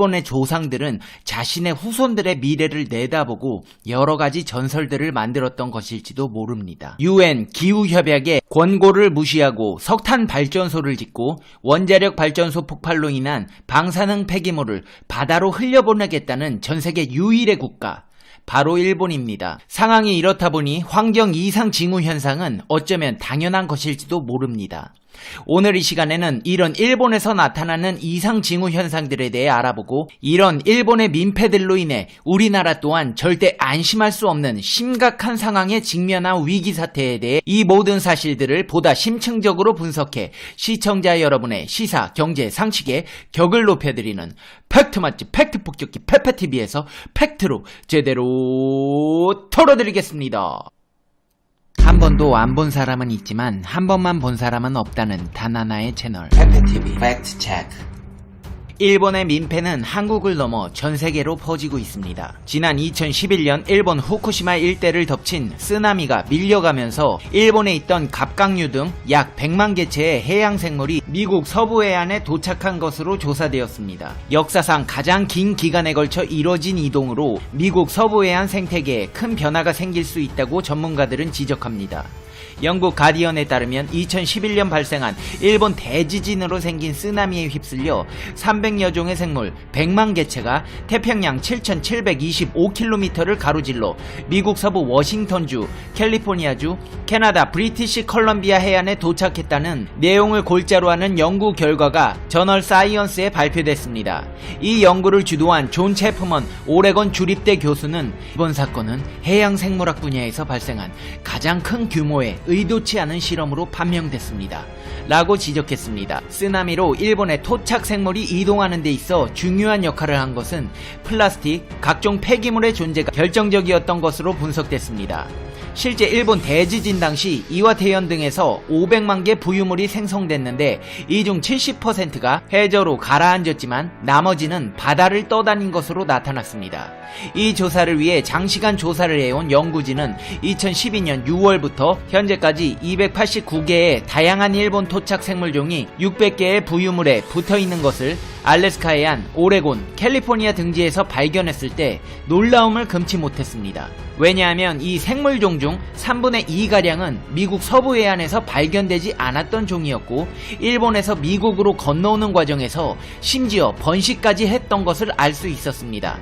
일본의 조상들은 자신의 후손들의 미래를 내다보고 여러 가지 전설들을 만들었던 것일지도 모릅니다. UN 기후협약의 권고를 무시하고 석탄 발전소를 짓고 원자력 발전소 폭발로 인한 방사능 폐기물을 바다로 흘려보내겠다는 전세계 유일의 국가, 바로 일본입니다. 상황이 이렇다 보니 환경 이상 징후 현상은 어쩌면 당연한 것일지도 모릅니다. 오늘 이 시간에는 이런 일본에서 나타나는 이상 징후 현상들에 대해 알아보고, 이런 일본의 민폐들로 인해 우리나라 또한 절대 안심할 수 없는 심각한 상황에 직면한 위기 사태에 대해 이 모든 사실들을 보다 심층적으로 분석해 시청자 여러분의 시사, 경제, 상식의 격을 높여드리는 팩트 맛집 팩트 폭격기 페페TV에서 팩트로 제대로 털어드리겠습니다. 한 번도 안 본 사람은 있지만 한 번만 본 사람은 없다는 단 하나의 채널, 페페TV 팩트 체크. 일본의 민폐는 한국을 넘어 전 세계로 퍼지고 있습니다. 지난 2011년 일본 후쿠시마 일대를 덮친 쓰나미가 밀려가면서 일본에 있던 갑각류 등 약 100만 개체의 해양 생물이 미국 서부 해안에 도착한 것으로 조사되었습니다. 역사상 가장 긴 기간에 걸쳐 이뤄진 이동으로 미국 서부 해안 생태계에 큰 변화가 생길 수 있다고 전문가들은 지적합니다. 영국 가디언에 따르면 2011년 발생한 일본 대지진으로 생긴 쓰나미에 휩쓸려 300여 종의 생물 100만 개체가 태평양 7,725km를 가로질러 미국 서부 워싱턴주, 캘리포니아주, 캐나다 브리티시 컬럼비아 해안에 도착했다는 내용을 골자로 하는 연구 결과가 저널 사이언스에 발표됐습니다. 이 연구를 주도한 존 체프먼 오레곤 주립대 교수는 이번 사건은 해양 생물학 분야에서 발생한 가장 큰 규모의 의도치 않은 실험으로 판명됐습니다. 라고 지적했습니다. 쓰나미로 일본의 토착 생물이 이동하는 데 있어 중요한 역할을 한 것은 플라스틱, 각종 폐기물의 존재가 결정적이었던 것으로 분석됐습니다. 실제 일본 대지진 당시 이와테현 등에서 500만 개 부유물이 생성됐는데 이 중 70%가 해저로 가라앉았지만 나머지는 바다를 떠다닌 것으로 나타났습니다. 이 조사를 위해 장시간 조사를 해온 연구진은 2012년 6월부터 현재까지 289개의 다양한 일본 토착 생물종이 600개의 부유물에 붙어있는 것을 알래스카 해안, 오레곤, 캘리포니아 등지에서 발견했을 때 놀라움을 금치 못했습니다. 왜냐하면 이 생물종 중 3분의 2가량은 미국 서부 해안에서 발견되지 않았던 종이었고 일본에서 미국으로 건너오는 과정에서 심지어 번식까지 했던 것을 알 수 있었습니다.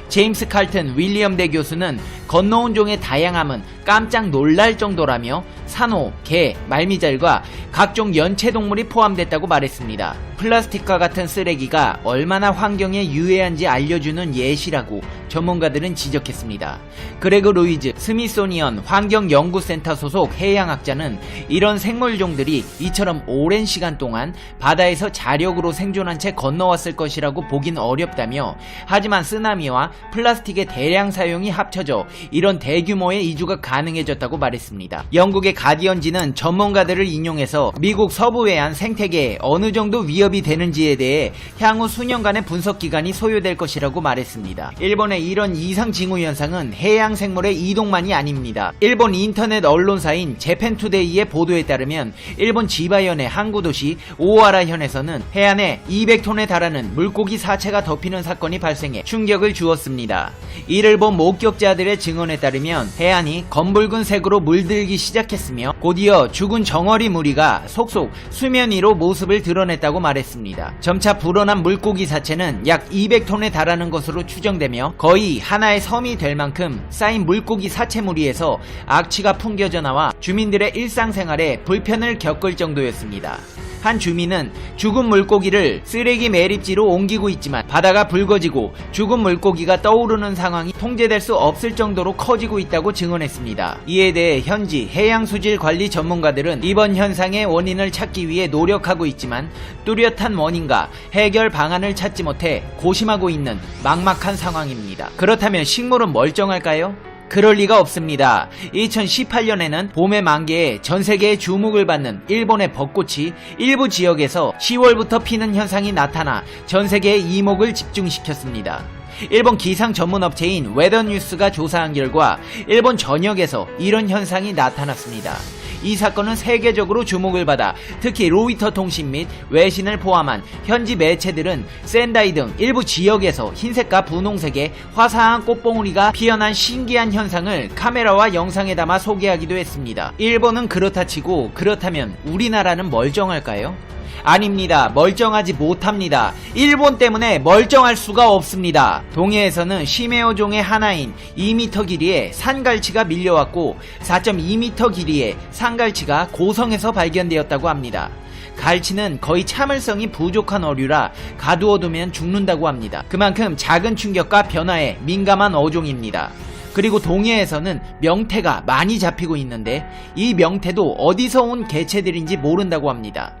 제임스 칼튼 윌리엄대 교수는 건너온 종의 다양함은 깜짝 놀랄 정도라며 산호, 개, 말미잘과 각종 연체동물이 포함됐다고 말했습니다. 플라스틱과 같은 쓰레기가 얼마나 환경에 유해한지 알려주는 예시라고 전문가들은 지적했습니다. 그레그 루이즈 스미소니언 환경연구센터 소속 해양학자는 이런 생물종들이 이처럼 오랜 시간 동안 바다에서 자력으로 생존한 채 건너왔을 것이라고 보긴 어렵다며, 하지만 쓰나미와 플라스틱의 대량 사용이 합쳐져 이런 대규모의 이주가 가능해졌다고 말했습니다. 영국의 가디언지는 전문가들을 인용해서 미국 서부해안 생태계에 어느 정도 위협이 되는지에 대해 향후 수년간의 분석 기간이 소요될 것이라고 말했습니다. 일본의 이런 이상 징후 현상은 해양 생물의 이동만이 아닙니다. 일본 인터넷 언론사인 재팬투데이의 보도에 따르면 일본 지바현의 항구 도시 오하라현에서는 해안에 200톤에 달하는 물고기 사체가 덮이는 사건이 발생해 충격을 주었습니다. 이를 본 목격자들의 증언에 따르면 해안이 검붉은 색으로 물들기 시작했으며 곧이어 죽은 정어리 무리가 속속 수면 위로 모습을 드러냈다고 말했습니다. 점차 불어난 물고기 사체는 약 200톤에 달하는 것으로 추정되며 거의 하나의 섬이 될 만큼 쌓인 물고기 사체 무리에서 악취가 풍겨져 나와 주민들의 일상생활에 불편을 겪을 정도였습니다. 한 주민은 죽은 물고기를 쓰레기 매립지로 옮기고 있지만 바다가 붉어지고 죽은 물고기가 떠오르는 상황이 통제될 수 없을 정도로 커지고 있다고 증언했습니다. 이에 대해 현지 해양수질관리 전문가들은 이번 현상의 원인을 찾기 위해 노력하고 있지만 뚜렷한 원인과 해결 방안을 찾지 못해 고심하고 있는 막막한 상황입니다. 그렇다면 식물은 멀쩡할까요? 그럴 리가 없습니다. 2018년에는 봄의 만개에 전세계의 주목을 받는 일본의 벚꽃이 일부 지역에서 10월부터 피는 현상이 나타나 전세계의 이목을 집중시켰습니다. 일본 기상 전문 업체인 웨더뉴스가 조사한 결과 일본 전역에서 이런 현상이 나타났습니다. 이 사건은 세계적으로 주목을 받아 특히 로이터 통신 및 외신을 포함한 현지 매체들은 센다이 등 일부 지역에서 흰색과 분홍색의 화사한 꽃봉오리가 피어난 신기한 현상을 카메라와 영상에 담아 소개하기도 했습니다. 일본은 그렇다 치고 그렇다면 우리나라는 멀쩡할까요? 아닙니다. 멀쩡하지 못합니다. 일본 때문에 멀쩡할 수가 없습니다. 동해에서는 시메오종의 하나인 2m 길이의 산갈치가 밀려왔고 4.2m 길이의 산갈치가 고성에서 발견되었다고 합니다. 갈치는 거의 참을성이 부족한 어류라 가두어두면 죽는다고 합니다. 그만큼 작은 충격과 변화에 민감한 어종입니다. 그리고 동해에서는 명태가 많이 잡히고 있는데 이 명태도 어디서 온 개체들인지 모른다고 합니다.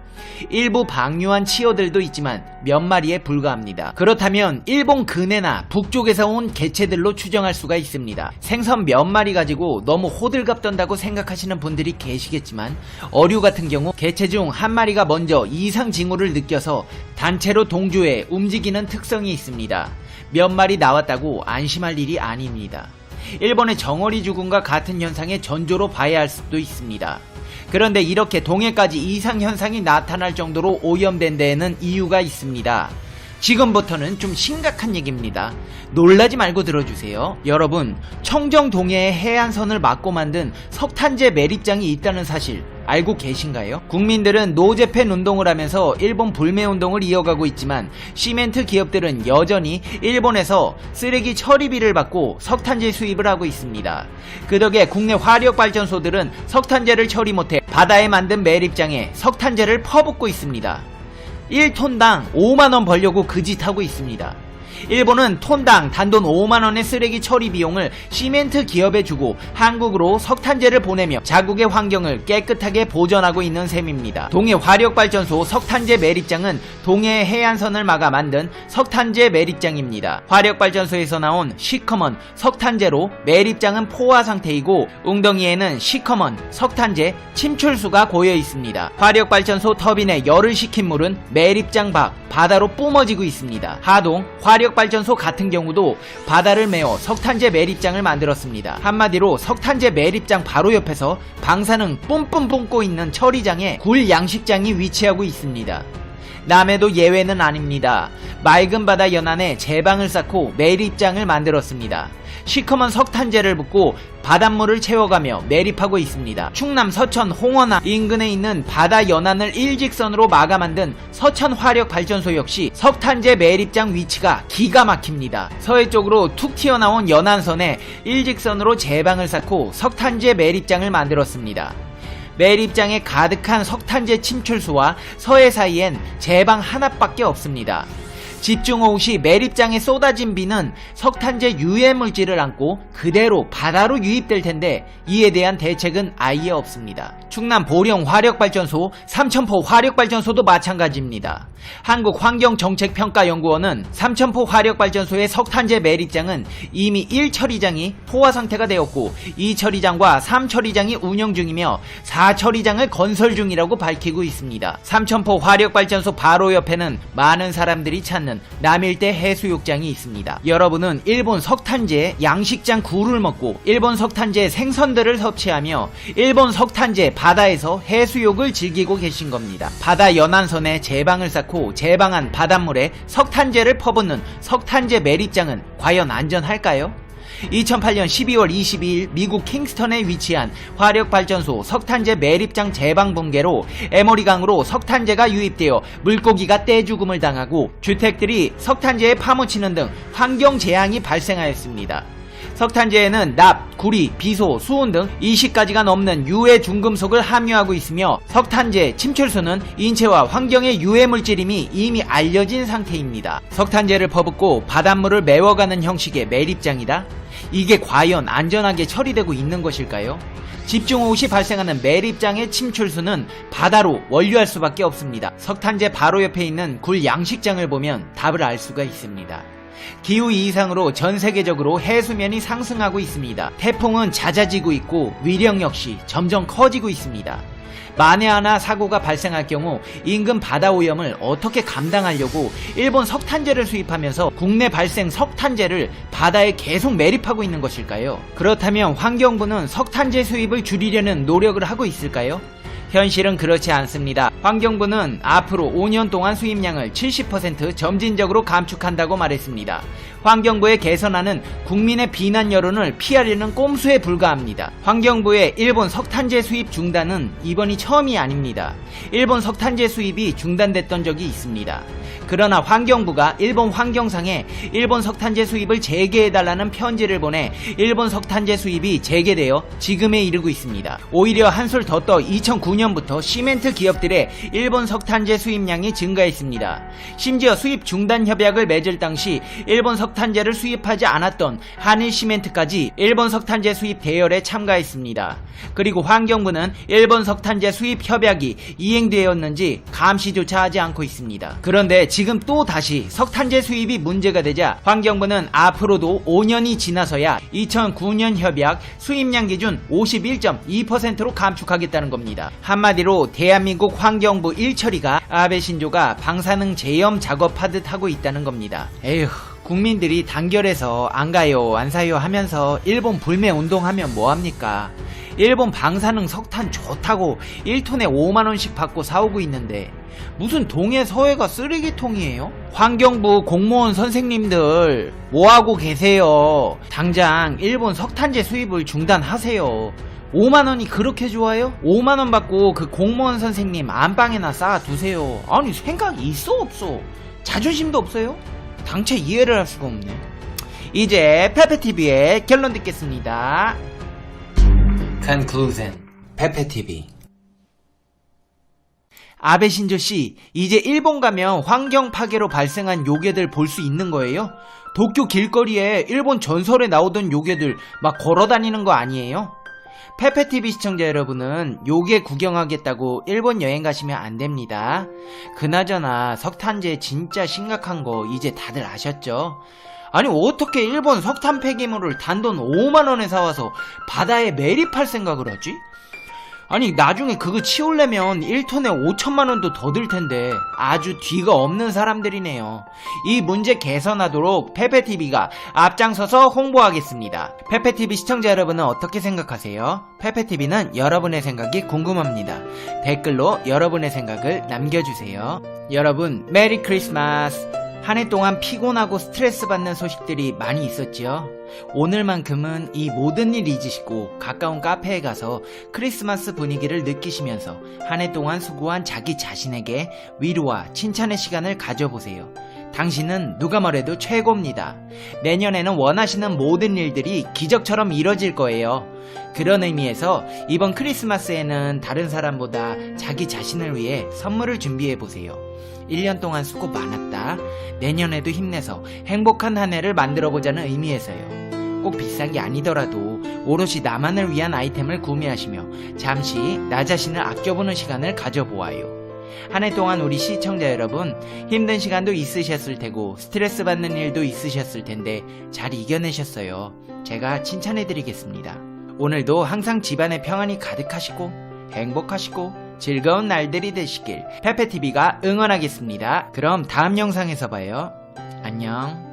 일부 방류한 치어들도 있지만 몇 마리에 불과합니다. 그렇다면 일본 근해나 북쪽에서 온 개체들로 추정할 수가 있습니다. 생선 몇 마리 가지고 너무 호들갑 떤다고 생각하시는 분들이 계시겠지만 어류 같은 경우 개체 중 한 마리가 먼저 이상 징후를 느껴서 단체로 동조해 움직이는 특성이 있습니다. 몇 마리 나왔다고 안심할 일이 아닙니다. 일본의 정어리 죽음과 같은 현상의 전조로 봐야 할 수도 있습니다. 그런데 이렇게 동해까지 이상 현상이 나타날 정도로 오염된 데에는 이유가 있습니다. 지금부터는 좀 심각한 얘기입니다. 놀라지 말고 들어주세요. 여러분, 청정 동해의 해안선을 막고 만든 석탄재 매립장이 있다는 사실 알고 계신가요? 국민들은 노재팬 운동을 하면서 일본 불매 운동을 이어가고 있지만 시멘트 기업들은 여전히 일본에서 쓰레기 처리비를 받고 석탄재 수입을 하고 있습니다. 그 덕에 국내 화력발전소들은 석탄재를 처리 못해 바다에 만든 매립장에 석탄재를 퍼붓고 있습니다. 1톤당 5만원 벌려고 그 짓 하고 있습니다. 일본은 톤당 단돈 5만원의 쓰레기 처리 비용을 시멘트 기업에 주고 한국으로 석탄재를 보내며 자국의 환경을 깨끗하게 보존하고 있는 셈입니다. 동해 화력발전소 석탄재 매립장은 동해 해안선을 막아 만든 석탄재 매립장입니다. 화력발전소에서 나온 시커먼 석탄재로 매립장은 포화 상태이고 웅덩이에는 시커먼 석탄재 침출수가 고여 있습니다. 화력발전소 터빈에 열을 식힌 물은 매립장 밖 바다로 뿜어지고 있습니다. 하동 화력발전소 같은 경우도 바다를 메워 석탄재 매립장을 만들었습니다. 한마디로 석탄재 매립장 바로 옆에서 방사능 뿜뿜 뿜고 있는 처리장에 굴 양식장이 위치하고 있습니다. 남해도 예외는 아닙니다. 맑은 바다 연안에 제방을 쌓고 매립장을 만들었습니다. 시커먼 석탄재를 붓고 바닷물을 채워가며 매립하고 있습니다. 충남 서천 홍원항 인근에 있는 바다 연안을 일직선으로 막아 만든 서천 화력발전소 역시 석탄재 매립장 위치가 기가 막힙니다. 서해 쪽으로 툭 튀어나온 연안선에 일직선으로 제방을 쌓고 석탄재 매립장을 만들었습니다. 매립장에 가득한 석탄재 침출수와 서해 사이엔 제방 하나밖에 없습니다. 집중호우 시 매립장에 쏟아진 비는 석탄재 유해 물질을 안고 그대로 바다로 유입될 텐데 이에 대한 대책은 아예 없습니다. 충남 보령 화력발전소, 삼천포 화력발전소도 마찬가지입니다. 한국환경정책평가연구원은 삼천포 화력발전소의 석탄재 매립장은 이미 1처리장이 포화 상태가 되었고 2처리장과 3처리장이 운영 중이며 4처리장을 건설 중이라고 밝히고 있습니다. 삼천포 화력발전소 바로 옆에는 많은 사람들이 찾는 남일대 해수욕장이 있습니다. 여러분은 일본 석탄재 양식장 굴을 먹고 일본 석탄재 생선들을 섭취하며 일본 석탄재 바다에서 해수욕을 즐기고 계신 겁니다. 바다 연안선에 제방을 쌓고 제방한 바닷물에 석탄재를 퍼붓는 석탄재 매립장은 과연 안전할까요? 2008년 12월 22일 미국 킹스턴에 위치한 화력발전소 석탄재 매립장 제방 붕괴로 에머리강으로 석탄재가 유입되어 물고기가 떼죽음을 당하고 주택들이 석탄재에 파묻히는 등 환경 재앙이 발생하였습니다. 석탄재에는 납, 구리, 비소, 수은 등 20가지가 넘는 유해 중금속을 함유하고 있으며 석탄재 침출수는 인체와 환경의 유해 물질임이 이미 알려진 상태입니다. 석탄재를 퍼붓고 바닷물을 메워가는 형식의 매립장이다? 이게 과연 안전하게 처리되고 있는 것일까요? 집중호우 시 발생하는 매립장의 침출수는 바다로 원류할 수밖에 없습니다. 석탄재 바로 옆에 있는 굴 양식장을 보면 답을 알 수가 있습니다. 기후 이상으로 전 세계적으로 해수면이 상승하고 있습니다. 태풍은 잦아지고 있고 위력 역시 점점 커지고 있습니다. 만에 하나 사고가 발생할 경우 인근 바다 오염을 어떻게 감당하려고 일본 석탄재를 수입하면서 국내 발생 석탄재를 바다에 계속 매립하고 있는 것일까요? 그렇다면 환경부는 석탄재 수입을 줄이려는 노력을 하고 있을까요? 현실은 그렇지 않습니다. 환경부는 앞으로 5년 동안 수입량을 70% 점진적으로 감축한다고 말했습니다. 환경부의 개선안은 국민의 비난 여론을 피하려는 꼼수에 불과합니다. 환경부의 일본 석탄재 수입 중단은 이번이 처음이 아닙니다. 일본 석탄재 수입이 중단됐던 적이 있습니다. 그러나 환경부가 일본 환경상에 일본 석탄재 수입을 재개해달라는 편지를 보내 일본 석탄재 수입이 재개되어 지금에 이르고 있습니다. 오히려 한술 더 떠 2009년부터 시멘트 기업들의 일본 석탄재 수입량이 증가했습니다. 심지어 수입 중단 협약을 맺을 당시 일본 석탄재를 수입하지 않았던 한일 시멘트까지 일본 석탄재 수입 대열에 참가했습니다. 그리고 환경부는 일본 석탄재 수입 협약이 이행되었는지 감시조차 하지 않고 있습니다. 그런데 지금 또 다시 석탄재 수입이 문제가 되자 환경부는 앞으로도 5년이 지나서야 2009년 협약 수입량 기준 51.2%로 감축하겠다는 겁니다. 한마디로 대한민국 환경부 일처리가 아베 신조가 방사능 제염 작업하듯 하고 있다는 겁니다. 에휴, 국민들이 단결해서 안 가요 안 사요 하면서 일본 불매 운동하면 뭐합니까? 일본 방사능 석탄 좋다고 1톤에 5만원씩 받고 사오고 있는데 무슨 동해 서해가 쓰레기통이에요? 환경부 공무원 선생님들 뭐하고 계세요? 당장 일본 석탄재 수입을 중단하세요. 5만원이 그렇게 좋아요? 5만원 받고 그 공무원 선생님 안방에나 쌓아두세요. 아니 생각이 있어 없어? 자존심도 없어요? 당최 이해를 할 수가 없네. 이제 페페TV의 결론 듣겠습니다. Conclusion. 페페TV. 아베 신조씨, 이제 일본 가면 환경 파괴로 발생한 요괴들 볼 수 있는 거예요? 도쿄 길거리에 일본 전설에 나오던 요괴들 막 걸어다니는 거 아니에요? 페페TV 시청자 여러분은 요괴 구경하겠다고 일본 여행 가시면 안 됩니다. 그나저나 석탄재 진짜 심각한 거 이제 다들 아셨죠? 아니 어떻게 일본 석탄 폐기물을 단돈 5만원에 사와서 바다에 매립할 생각을 하지? 아니 나중에 그거 치우려면 1톤에 5천만원도 더 들 텐데 아주 뒤가 없는 사람들이네요. 이 문제 개선하도록 페페TV가 앞장서서 홍보하겠습니다. 페페TV 시청자 여러분은 어떻게 생각하세요? 페페TV는 여러분의 생각이 궁금합니다. 댓글로 여러분의 생각을 남겨주세요. 여러분 메리 크리스마스. 한 해 동안 피곤하고 스트레스 받는 소식들이 많이 있었지요. 오늘만큼은 이 모든 일 잊으시고 가까운 카페에 가서 크리스마스 분위기를 느끼시면서 한 해 동안 수고한 자기 자신에게 위로와 칭찬의 시간을 가져보세요. 당신은 누가 뭐래도 최고입니다. 내년에는 원하시는 모든 일들이 기적처럼 이뤄질 거예요. 그런 의미에서 이번 크리스마스에는 다른 사람보다 자기 자신을 위해 선물을 준비해보세요. 1년 동안 수고 많았다. 내년에도 힘내서 행복한 한 해를 만들어보자는 의미에서요. 꼭 비싼 게 아니더라도 오롯이 나만을 위한 아이템을 구매하시며 잠시 나 자신을 아껴보는 시간을 가져보아요. 한 해 동안 우리 시청자 여러분 힘든 시간도 있으셨을 테고 스트레스 받는 일도 있으셨을 텐데 잘 이겨내셨어요. 제가 칭찬해드리겠습니다. 오늘도 항상 집안에 평안이 가득하시고 행복하시고 즐거운 날들이 되시길 페페TV가 응원하겠습니다. 그럼 다음 영상에서 봐요. 안녕.